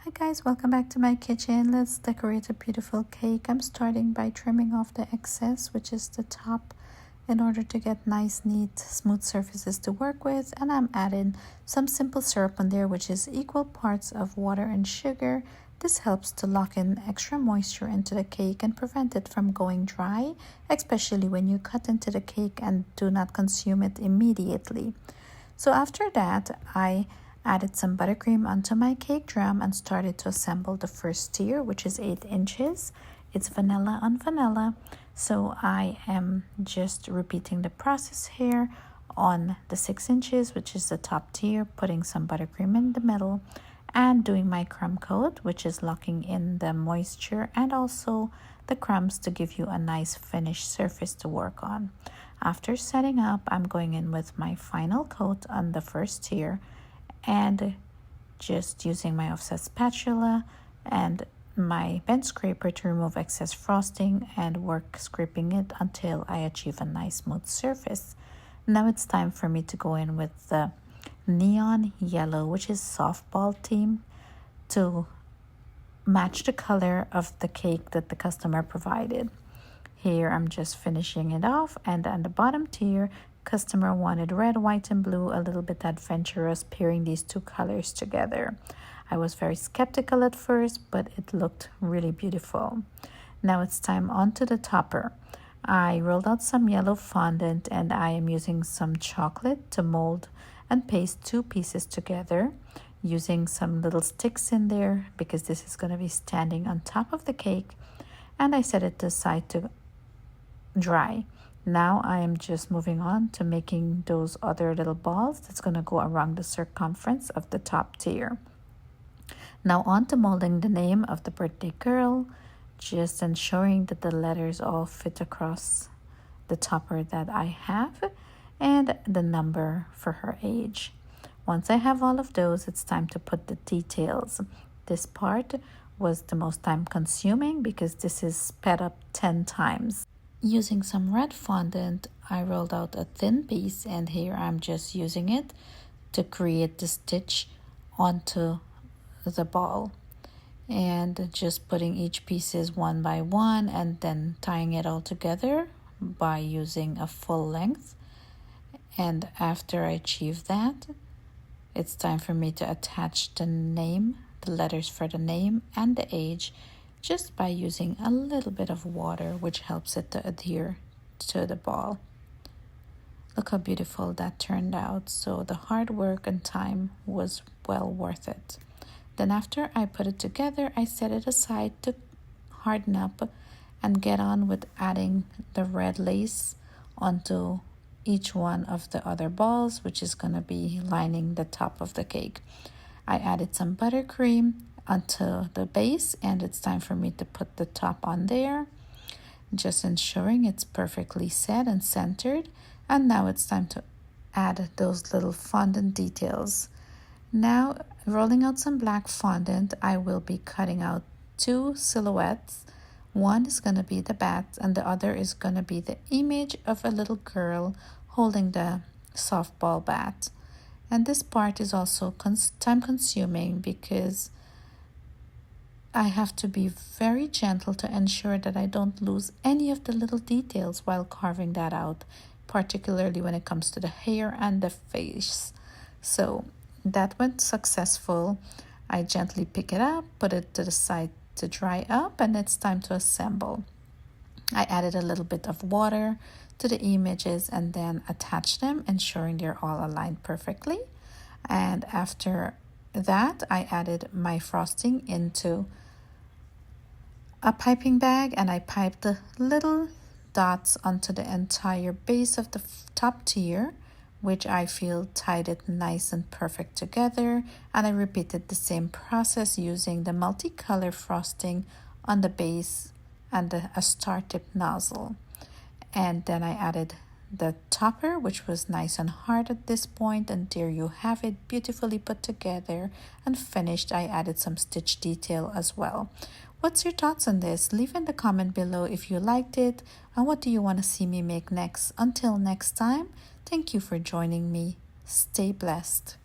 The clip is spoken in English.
Hi guys, welcome back to my kitchen. Let's decorate a beautiful cake. I'm starting by trimming off the excess, which is the top, in order to get nice, neat, smooth surfaces to work with. And I'm adding some simple syrup on there, which is equal parts of water and sugar. This helps to lock in extra moisture into the cake and prevent it from going dry, especially when you cut into the cake and do not consume it immediately. So after that, I added some buttercream onto my cake drum and started to assemble the first tier, which is 8 inches. It's vanilla on vanilla, so I am just repeating the process here on the 6 inches, which is the top tier, putting some buttercream in the middle and doing my crumb coat, which is locking in the moisture and also the crumbs to give you a nice finished surface to work on. After setting up, I'm going in with my final coat on the first tier and just using my offset spatula and my bench scraper to remove excess frosting and work scraping it until I achieve a nice smooth surface. Now it's time for me to go in with the neon yellow, which is softball theme, to match the color of the cake that the customer provided. Here I'm just finishing it off, and on the bottom tier, customer wanted red, white, and blue, a little bit adventurous, pairing these two colors together. I was very skeptical at first, but it looked really beautiful. Now it's time onto the topper. I rolled out some yellow fondant and I am using some chocolate to mold and paste two pieces together, using some little sticks in there because this is going to be standing on top of the cake, and I set it aside to dry. Now I am just moving on to making those other little balls that's going to go around the circumference of the top tier. Now on to molding the name of the birthday girl, just ensuring that the letters all fit across the topper that I have and the number for her age. Once I have all of those, it's time to put the details. This part was the most time consuming because this is sped up 10 times. Using some red fondant, I rolled out a thin piece, and here I'm just using it to create the stitch onto the ball, and just putting each pieces one by one and then tying it all together by using a full length. And after I achieve that, it's time for me to attach the name, the letters for the name and the age, just by using a little bit of water, which helps it to adhere to the ball. Look how beautiful that turned out. So the hard work and time was well worth it. Then after I put it together, I set it aside to harden up and get on with adding the red lace onto each one of the other balls, which is going to be lining the top of the cake. I added some buttercream onto the base, and it's time for me to put the top on there, just ensuring it's perfectly set and centered. And now it's time to add those little fondant details. Now, rolling out some black fondant, I will be cutting out two silhouettes. One is going to be the bat and the other is going to be the image of a little girl holding the softball bat. And this part is also time consuming because I have to be very gentle to ensure that I don't lose any of the little details while carving that out, particularly when it comes to the hair and the face. So that went successful. I gently pick it up, put it to the side to dry up, and it's time to assemble. I added a little bit of water to the images and then attached them, ensuring they're all aligned perfectly. And after that, I added my frosting into a piping bag, and I piped the little dots onto the entire base of the top tier, which I feel tied it nice and perfect together. And I repeated the same process using the multicolor frosting on the base and a star tip nozzle. And then I added the topper, which was nice and hard at this point, and there you have it, beautifully put together and finished. I added some stitch detail as well. What's your thoughts on this? Leave in the comment below if you liked it, and what do you want to see me make next. Until next time, thank you for joining me. Stay blessed.